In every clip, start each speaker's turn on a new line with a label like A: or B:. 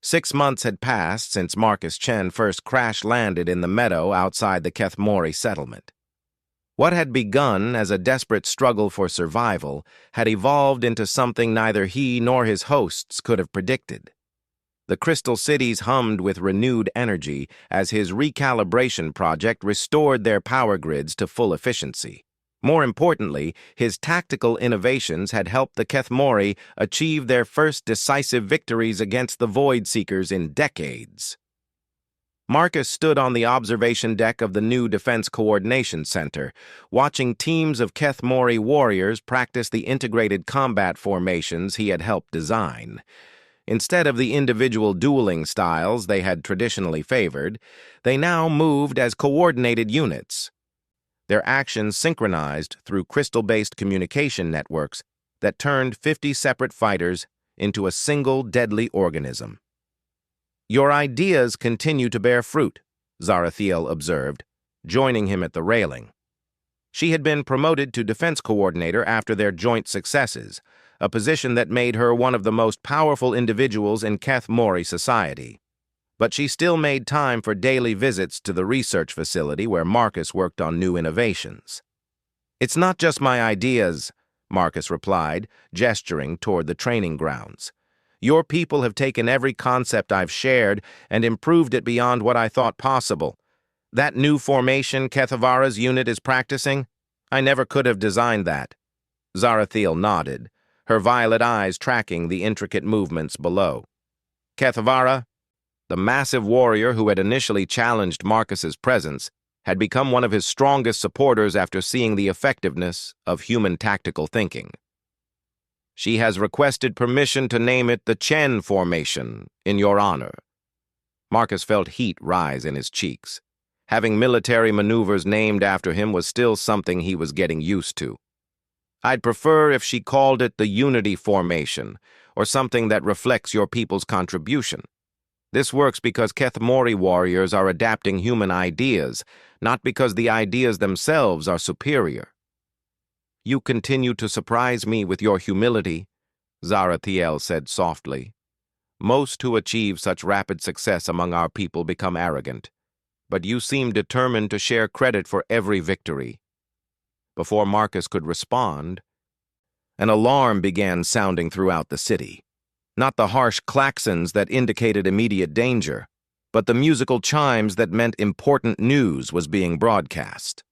A: 6 months had passed since Marcus Chen first crash-landed in the meadow outside the Kethmori settlement. What had begun as a desperate struggle for survival had evolved into something neither he nor his hosts could have predicted. The crystal cities hummed with renewed energy as his recalibration project restored their power grids to full efficiency. More importantly, his tactical innovations had helped the Kethmori achieve their first decisive victories against the Void Seekers in decades. Marcus stood on the observation deck of the new Defense Coordination Center, watching teams of Kethmori warriors practice the integrated combat formations he had helped design. Instead of the individual dueling styles they had traditionally favored, they now moved as coordinated units, their actions synchronized through crystal-based communication networks that turned 50 separate fighters into a single deadly organism. "Your ideas continue to bear fruit," Zarathiel observed, joining him at the railing. She had been promoted to defense coordinator after their joint successes, a position that made her one of the most powerful individuals in Kethmori society. But she still made time for daily visits to the research facility where Marcus worked on new innovations. "It's not just my ideas," Marcus replied, gesturing toward the training grounds. "Your people have taken every concept I've shared and improved it beyond what I thought possible. That new formation Kethavara's unit is practicing, I never could have designed that." Zarathiel nodded, her violet eyes tracking the intricate movements below. Kethavara, the massive warrior who had initially challenged Marcus's presence, had become one of his strongest supporters after seeing the effectiveness of human tactical thinking. "She has requested permission to name it the Chen Formation, in your honor." Marcus felt heat rise in his cheeks. Having military maneuvers named after him was still something he was getting used to. "I'd prefer if she called it the Unity Formation, or something that reflects your people's contribution. This works because Kethmori warriors are adapting human ideas, not because the ideas themselves are superior." "You continue to surprise me with your humility," Zarathiel said softly. "Most who achieve such rapid success among our people become arrogant, but you seem determined to share credit for every victory." Before Marcus could respond, an alarm began sounding throughout the city. Not the harsh klaxons that indicated immediate danger, but the musical chimes that meant important news was being broadcast.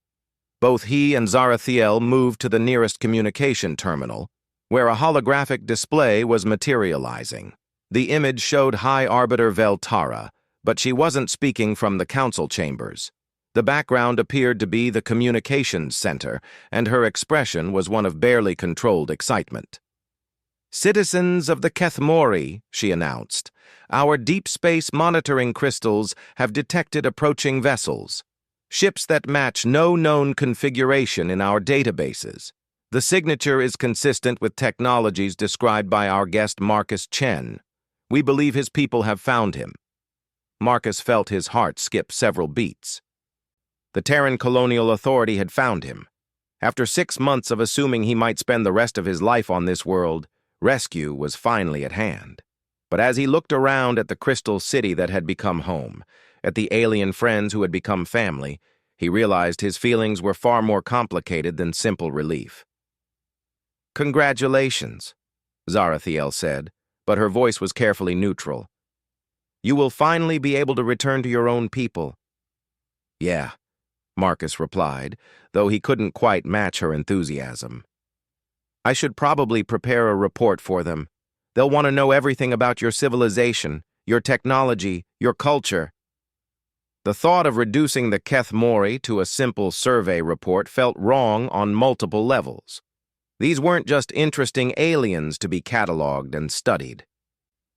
A: Both he and Zarathiel moved to the nearest communication terminal, where a holographic display was materializing. The image showed High Arbiter Veltara, but she wasn't speaking from the council chambers. The background appeared to be the communications center, and her expression was one of barely controlled excitement. "Citizens of the Kethmori," she announced, "our deep space monitoring crystals have detected approaching vessels, ships that match no known configuration in our databases. The signature is consistent with technologies described by our guest Marcus Chen. We believe his people have found him." Marcus felt his heart skip several beats. The Terran Colonial Authority had found him. After 6 months of assuming he might spend the rest of his life on this world, rescue was finally at hand. But as he looked around at the crystal city that had become home, at the alien friends who had become family, he realized his feelings were far more complicated than simple relief. "Congratulations," Zarathiel said, but her voice was carefully neutral. "You will finally be able to return to your own people." "Yeah," Marcus replied, though he couldn't quite match her enthusiasm. "I should probably prepare a report for them. They'll want to know everything about your civilization, your technology, your culture." The thought of reducing the Kethmori to a simple survey report felt wrong on multiple levels. These weren't just interesting aliens to be cataloged and studied.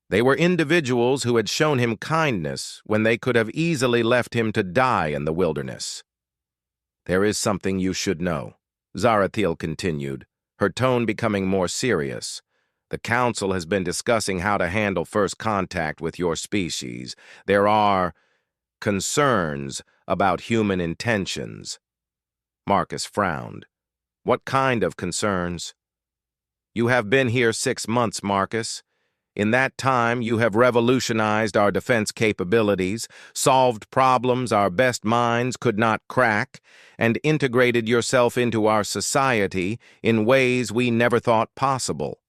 A: They were individuals who had shown him kindness when they could have easily left him to die in the wilderness. "There is something you should know," Zarathiel continued, her tone becoming more serious. "The Council has been discussing how to handle first contact with your species. There are concerns about human intentions." Marcus frowned. "What kind of concerns?" "You have been here 6 months, Marcus. In that time, you have revolutionized our defense capabilities, solved problems our best minds could not crack, and integrated yourself into our society in ways we never thought possible.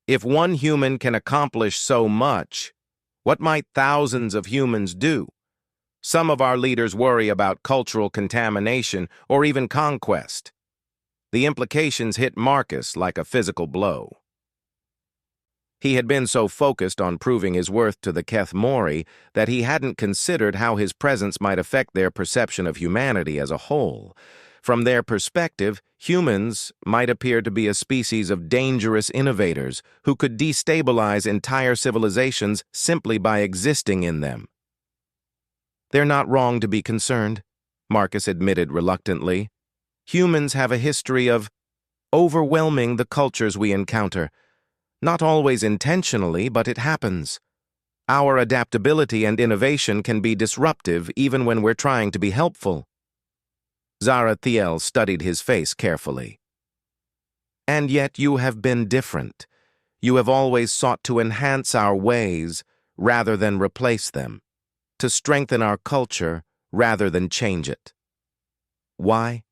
A: If one human can accomplish so much, what might thousands of humans do? Some of our leaders worry about cultural contamination or even conquest. The implications hit Marcus like a physical blow. He had been so focused on proving his worth to the Keth Mori that he hadn't considered how his presence might affect their perception of humanity as a whole. From their perspective, humans might appear to be a species of dangerous innovators who could destabilize entire civilizations simply by existing in them. They're not wrong to be concerned, Marcus admitted reluctantly. Humans have a history of overwhelming the cultures we encounter. Not always intentionally, but it happens. Our adaptability and innovation can be disruptive even when we're trying to be helpful. Zarathiel studied his face carefully. And yet you have been different. You have always sought to enhance our ways rather than replace them, to strengthen our culture rather than change it. Why?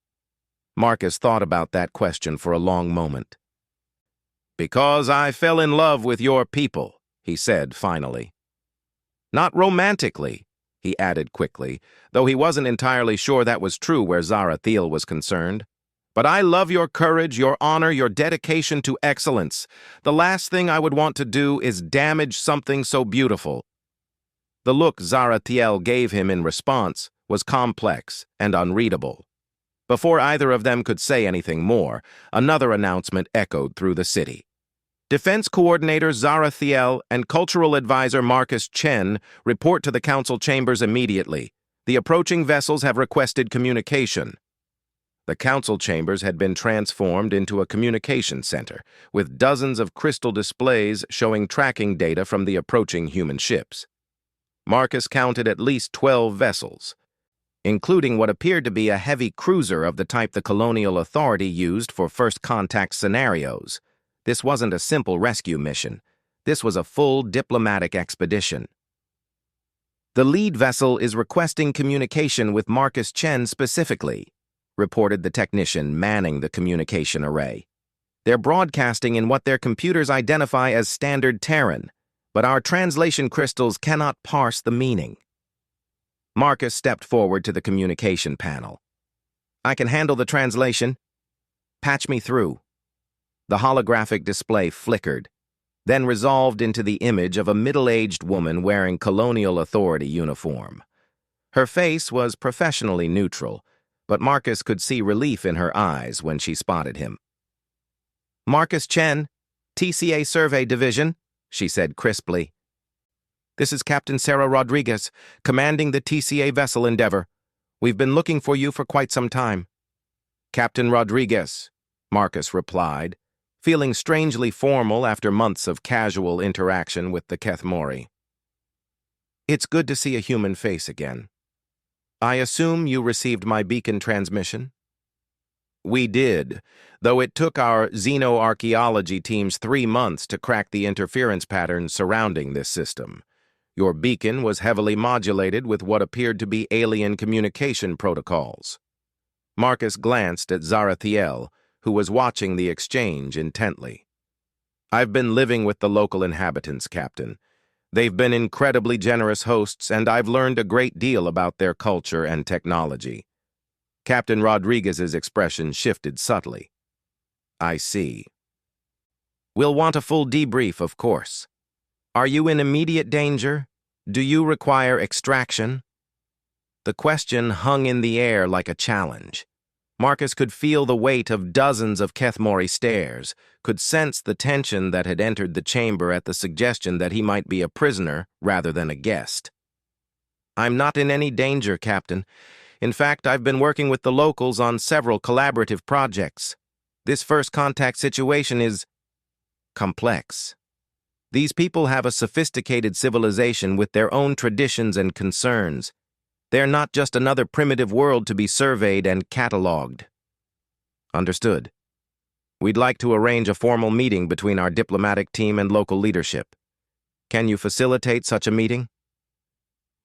A: Marcus thought about that question for a long moment. Because I fell in love with your people, he said finally. Not romantically, he added quickly, though he wasn't entirely sure that was true where Zarathiel was concerned. But I love your courage, your honor, your dedication to excellence. The last thing I would want to do is damage something so beautiful. The look Zarathiel gave him in response was complex and unreadable. Before either of them could say anything more, another announcement echoed through the city. Defense Coordinator Zarathiel and Cultural Advisor Marcus Chen report to the Council chambers immediately. The approaching vessels have requested communication. The Council chambers had been transformed into a communication center, with dozens of crystal displays showing tracking data from the approaching human ships. Marcus counted at least 12 vessels, including what appeared to be a heavy cruiser of the type the Colonial Authority used for first contact scenarios. This wasn't a simple rescue mission. This was a full diplomatic expedition. The lead vessel is requesting communication with Marcus Chen specifically, reported the technician manning the communication array. They're broadcasting in what their computers identify as Standard Terran, but our translation crystals cannot parse the meaning. Marcus stepped forward to the communication panel. I can handle the translation. Patch me through. The holographic display flickered, then resolved into the image of a middle-aged woman wearing Colonial Authority uniform. Her face was professionally neutral, but Marcus could see relief in her eyes when she spotted him. Marcus Chen, TCA Survey Division, she said crisply. This is Captain Sarah Rodriguez, commanding the TCA vessel Endeavor. We've been looking for you for quite some time. Captain Rodriguez, Marcus replied, feeling strangely formal after months of casual interaction with the Keth Mori. It's good to see a human face again. I assume you received my beacon transmission? We did, though it took our xenoarchaeology teams 3 months to crack the interference patterns surrounding this system. Your beacon was heavily modulated with what appeared to be alien communication protocols. Marcus glanced at Zarathiel, who was watching the exchange intently. I've been living with the local inhabitants, Captain. They've been incredibly generous hosts, and I've learned a great deal about their culture and technology. Captain Rodriguez's expression shifted subtly. I see. We'll want a full debrief, of course. Are you in immediate danger? Do you require extraction? The question hung in the air like a challenge. Marcus could feel the weight of dozens of Keth Mori stares, could sense the tension that had entered the chamber at the suggestion that he might be a prisoner rather than a guest. I'm not in any danger, Captain. In fact, I've been working with the locals on several collaborative projects. This first contact situation is complex. These people have a sophisticated civilization with their own traditions and concerns. They're not just another primitive world to be surveyed and catalogued. Understood. We'd like to arrange a formal meeting between our diplomatic team and local leadership. Can you facilitate such a meeting?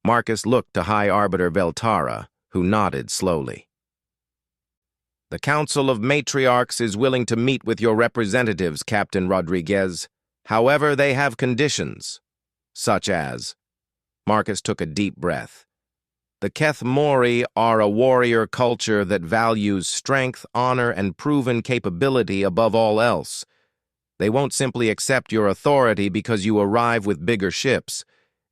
A: Marcus looked to High Arbiter Veltara, who nodded slowly. The Council of Matriarchs is willing to meet with your representatives, Captain Rodriguez. However, they have conditions, such as... Marcus took a deep breath. The Keth Mori are a warrior culture that values strength, honor, and proven capability above all else. They won't simply accept your authority because you arrive with bigger ships.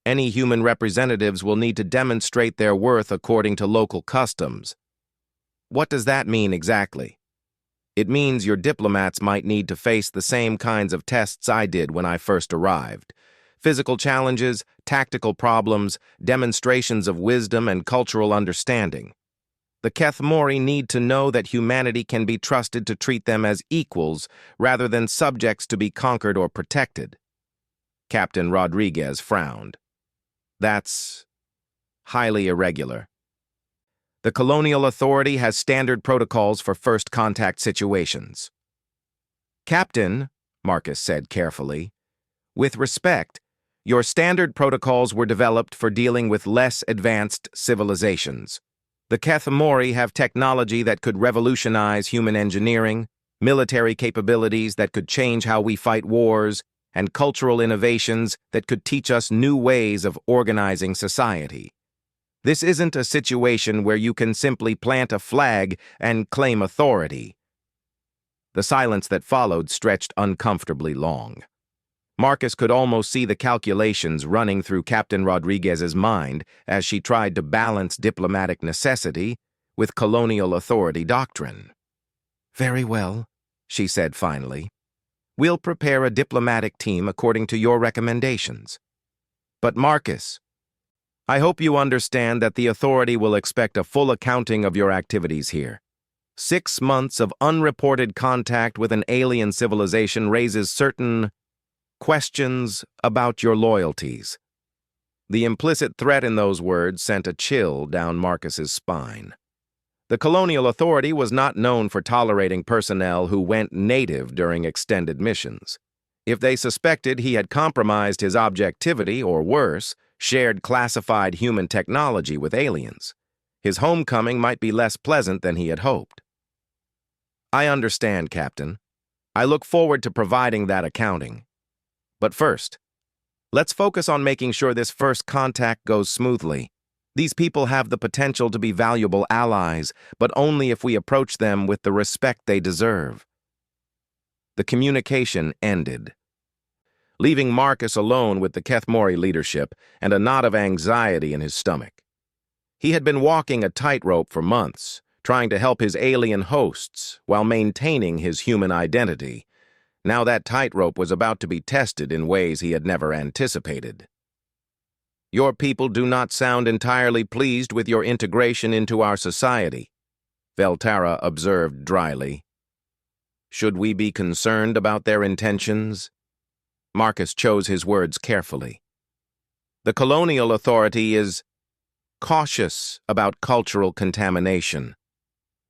A: Any human representatives will need to demonstrate their worth according to local customs. What does that mean exactly? It means your diplomats might need to face the same kinds of tests I did when I first arrived. Physical challenges, tactical problems, demonstrations of wisdom and cultural understanding. The Keth Mori need to know that humanity can be trusted to treat them as equals rather than subjects to be conquered or protected. Captain Rodriguez frowned. That's highly irregular. The Colonial Authority has standard protocols for first contact situations. Captain, Marcus said carefully, with respect, your standard protocols were developed for dealing with less advanced civilizations. The Keth Mori have technology that could revolutionize human engineering, military capabilities that could change how we fight wars, and cultural innovations that could teach us new ways of organizing society. This isn't a situation where you can simply plant a flag and claim authority. The silence that followed stretched uncomfortably long. Marcus could almost see the calculations running through Captain Rodriguez's mind as she tried to balance diplomatic necessity with colonial authority doctrine. Very well, she said finally. We'll prepare a diplomatic team according to your recommendations. But Marcus, I hope you understand that the authority will expect a full accounting of your activities here. 6 months of unreported contact with an alien civilization raises certain questions about your loyalties. The implicit threat in those words sent a chill down Marcus's spine. The Colonial Authority was not known for tolerating personnel who went native during extended missions. If they suspected he had compromised his objectivity or worse, shared classified human technology with aliens, his homecoming might be less pleasant than he had hoped. I understand, Captain. I look forward to providing that accounting. But first, let's focus on making sure this first contact goes smoothly. These people have the potential to be valuable allies, but only if we approach them with the respect they deserve. The communication ended, leaving Marcus alone with the Keth Mori leadership and a knot of anxiety in his stomach. He had been walking a tightrope for months, trying to help his alien hosts while maintaining his human identity. Now that tightrope was about to be tested in ways he had never anticipated. Your people do not sound entirely pleased with your integration into our society, Veltara observed dryly. Should we be concerned about their intentions? Marcus chose his words carefully. The Colonial Authority is cautious about cultural contamination.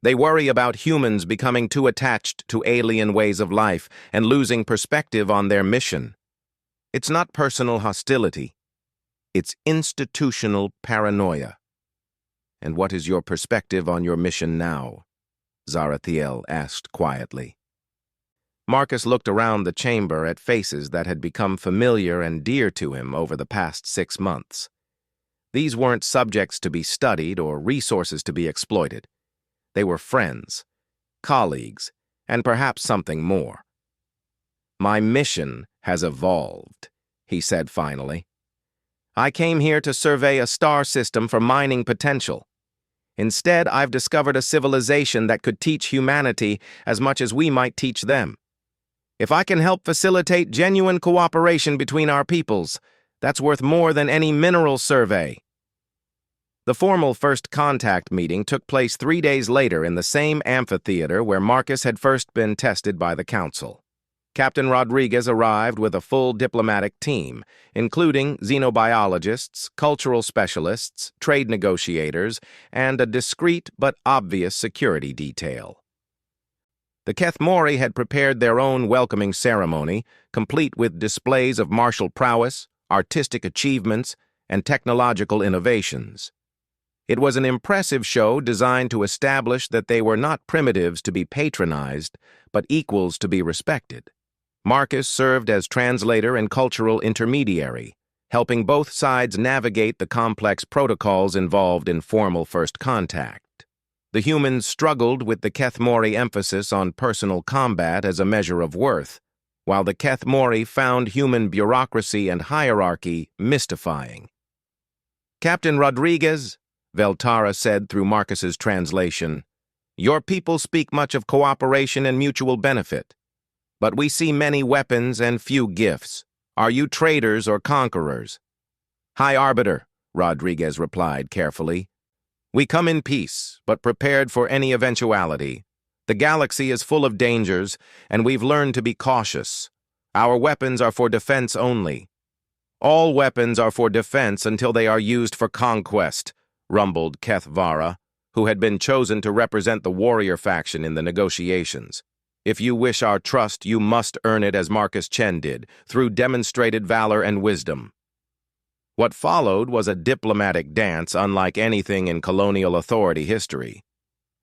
A: They worry about humans becoming too attached to alien ways of life and losing perspective on their mission. It's not personal hostility. It's institutional paranoia. And what is your perspective on your mission now? Zarathiel asked quietly. Marcus looked around the chamber at faces that had become familiar and dear to him over the past 6 months. These weren't subjects to be studied or resources to be exploited. They were friends, colleagues, and perhaps something more. My mission has evolved, he said finally. I came here to survey a star system for mining potential. Instead, I've discovered a civilization that could teach humanity as much as we might teach them. If I can help facilitate genuine cooperation between our peoples, that's worth more than any mineral survey. The formal first contact meeting took place 3 days later in the same amphitheater where Marcus had first been tested by the Council. Captain Rodriguez arrived with a full diplomatic team, including xenobiologists, cultural specialists, trade negotiators, and a discreet but obvious security detail. The Keth Mori had prepared their own welcoming ceremony, complete with displays of martial prowess, artistic achievements, and technological innovations. It was an impressive show designed to establish that they were not primitives to be patronized, but equals to be respected. Marcus served as translator and cultural intermediary, helping both sides navigate the complex protocols involved in formal first contact. The humans struggled with the Kethmori emphasis on personal combat as a measure of worth, while the Kethmori found human bureaucracy and hierarchy mystifying. "Captain Rodriguez," Veltara said through Marcus's translation, "your people speak much of cooperation and mutual benefit, but we see many weapons and few gifts. Are you traders or conquerors?" "High Arbiter," Rodriguez replied carefully, "we come in peace, but prepared for any eventuality. The galaxy is full of dangers, and we've learned to be cautious. Our weapons are for defense only." "All weapons are for defense until they are used for conquest," rumbled Kethvara, who had been chosen to represent the warrior faction in the negotiations. "If you wish our trust, you must earn it as Marcus Chen did, through demonstrated valor and wisdom." What followed was a diplomatic dance unlike anything in colonial authority history.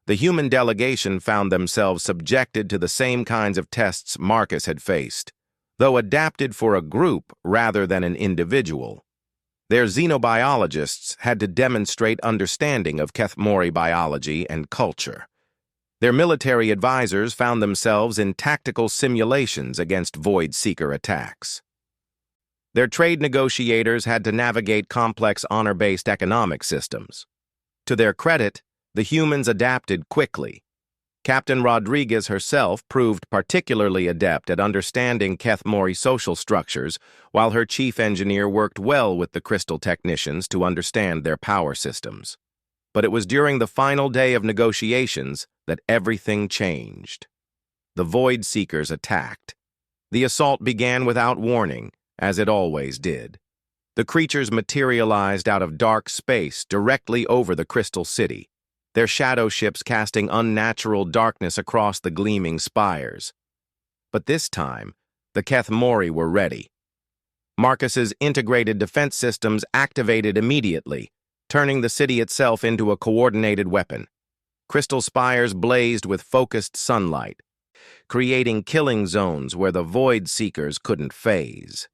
A: The human delegation found themselves subjected to the same kinds of tests Marcus had faced, though adapted for a group rather than an individual. Their xenobiologists had to demonstrate understanding of Kethmori biology and culture. Their military advisors found themselves in tactical simulations against Void Seeker attacks. Their trade negotiators had to navigate complex honor-based economic systems. To their credit, the humans adapted quickly. Captain Rodriguez herself proved particularly adept at understanding Kethmori social structures, while her chief engineer worked well with the crystal technicians to understand their power systems. But it was during the final day of negotiations that everything changed. The Void Seekers attacked. The assault began without warning, as it always did. The creatures materialized out of dark space directly over the Crystal City, their shadow ships casting unnatural darkness across the gleaming spires. But this time, the Kethmori were ready. Marcus's integrated defense systems activated immediately, turning the city itself into a coordinated weapon. Crystal spires blazed with focused sunlight, creating killing zones where the Void Seekers couldn't phase.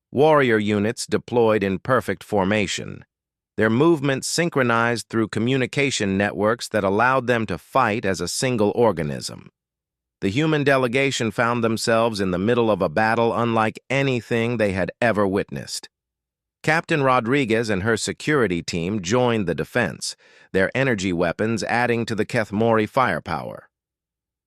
A: Warrior units deployed in perfect formation, their movements synchronized through communication networks that allowed them to fight as a single organism. The human delegation found themselves in the middle of a battle unlike anything they had ever witnessed. Captain Rodriguez and her security team joined the defense, their energy weapons adding to the Kethmori firepower.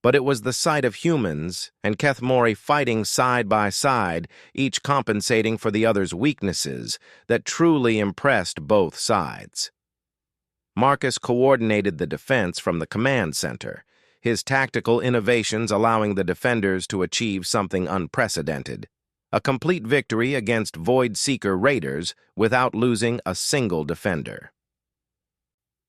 A: But it was the sight of humans and Kethmori fighting side by side, each compensating for the other's weaknesses, that truly impressed both sides. Marcus coordinated the defense from the command center, his tactical innovations allowing the defenders to achieve something unprecedented: a complete victory against Void Seeker raiders without losing a single defender.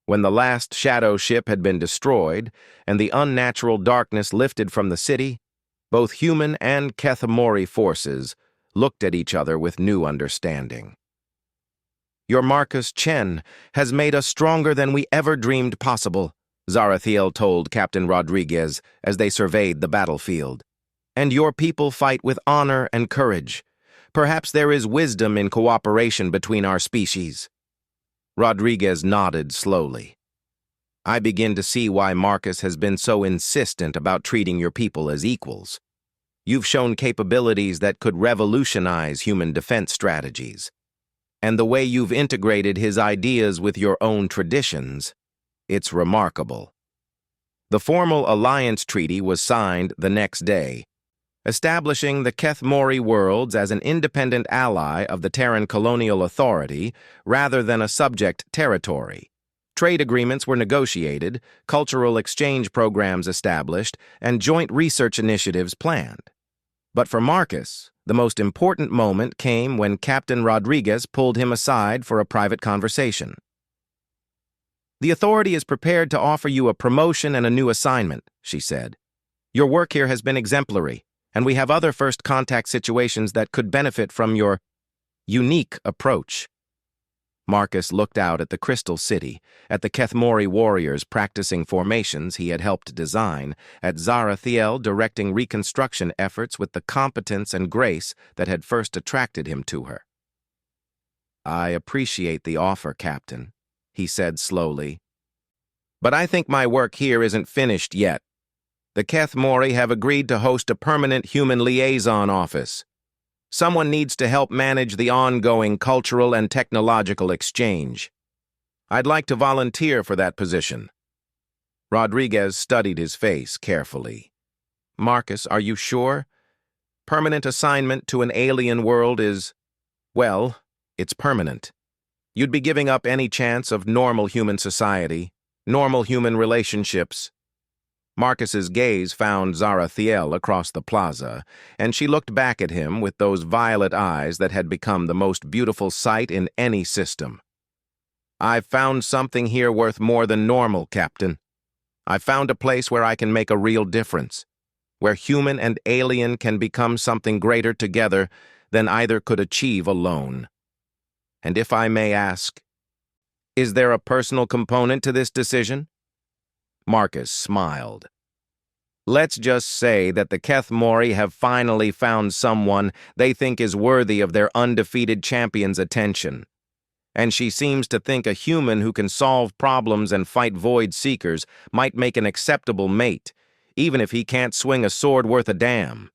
A: When the last shadow ship had been destroyed and the unnatural darkness lifted from the city, both human and Kethmori forces looked at each other with new understanding. "Your Marcus Chen has made us stronger than we ever dreamed possible," Zarathiel told Captain Rodriguez as they surveyed the battlefield. "And your people fight with honor and courage. Perhaps there is wisdom in cooperation between our species." Rodriguez nodded slowly. "I begin to see why Marcus has been so insistent about treating your people as equals. You've shown capabilities that could revolutionize human defense strategies. And the way you've integrated his ideas with your own traditions, it's remarkable." The formal alliance treaty was signed the next day, establishing the Kethmori worlds as an independent ally of the Terran Colonial Authority rather than a subject territory. Trade agreements were negotiated, cultural exchange programs established, and joint research initiatives planned. But for Marcus, the most important moment came when Captain Rodriguez pulled him aside for a private conversation. "The Authority is prepared to offer you a promotion and a new assignment," she said. "Your work here has been exemplary, and we have other first contact situations that could benefit from your—" unique approach. Marcus looked out at the Crystal City, at the Kethmori warriors practicing formations he had helped design, at Zarathiel directing reconstruction efforts with the competence and grace that had first attracted him to her. "I appreciate the offer, Captain," he said slowly. "But I think my work here isn't finished yet. The Kethmori have agreed to host a permanent human liaison office. Someone needs to help manage the ongoing cultural and technological exchange. I'd like to volunteer for that position." Rodriguez studied his face carefully. "Marcus, are you sure? Permanent assignment to an alien world is, well, it's permanent. You'd be giving up any chance of normal human society, normal human relationships." Marcus's gaze found Zarathiel across the plaza, and she looked back at him with those violet eyes that had become the most beautiful sight in any system. "I've found something here worth more than normal, Captain. I've found a place where I can make a real difference, where human and alien can become something greater together than either could achieve alone. And if I may ask, is there a personal component to this decision?" Marcus smiled. "Let's just say that the Kethmori have finally found someone they think is worthy of their undefeated champion's attention. And she seems to think a human who can solve problems and fight void seekers might make an acceptable mate, even if he can't swing a sword worth a damn."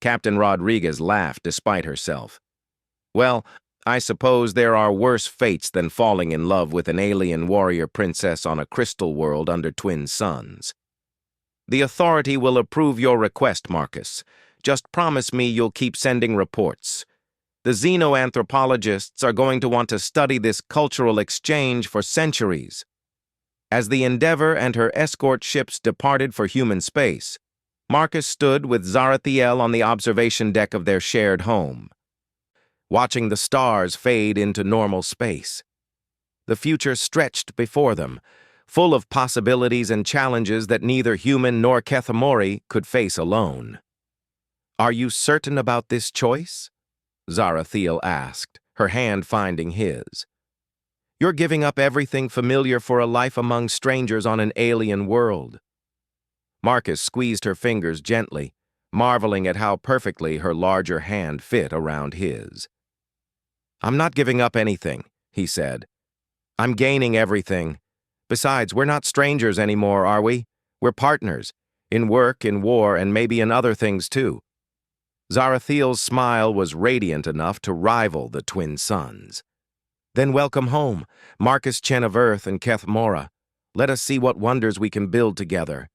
A: Captain Rodriguez laughed despite herself. "Well, I suppose there are worse fates than falling in love with an alien warrior princess on a crystal world under twin suns. The Authority will approve your request, Marcus. Just promise me you'll keep sending reports. The xenoanthropologists are going to want to study this cultural exchange for centuries." As the Endeavor and her escort ships departed for human space, Marcus stood with Zarathiel on the observation deck of their shared home, watching the stars fade into normal space. The future stretched before them, full of possibilities and challenges that neither human nor Kethmori could face alone. "Are you certain about this choice?" Zarathiel asked, her hand finding his. "You're giving up everything familiar for a life among strangers on an alien world." Marcus squeezed her fingers gently, marveling at how perfectly her larger hand fit around his. "I'm not giving up anything," he said. "I'm gaining everything. Besides, we're not strangers anymore, are we? We're partners, in work, in war, and maybe in other things too." Zarathiel's smile was radiant enough to rival the twin suns. "Then welcome home, Marcus Chen of Earth and Kethmora. Let us see what wonders we can build together.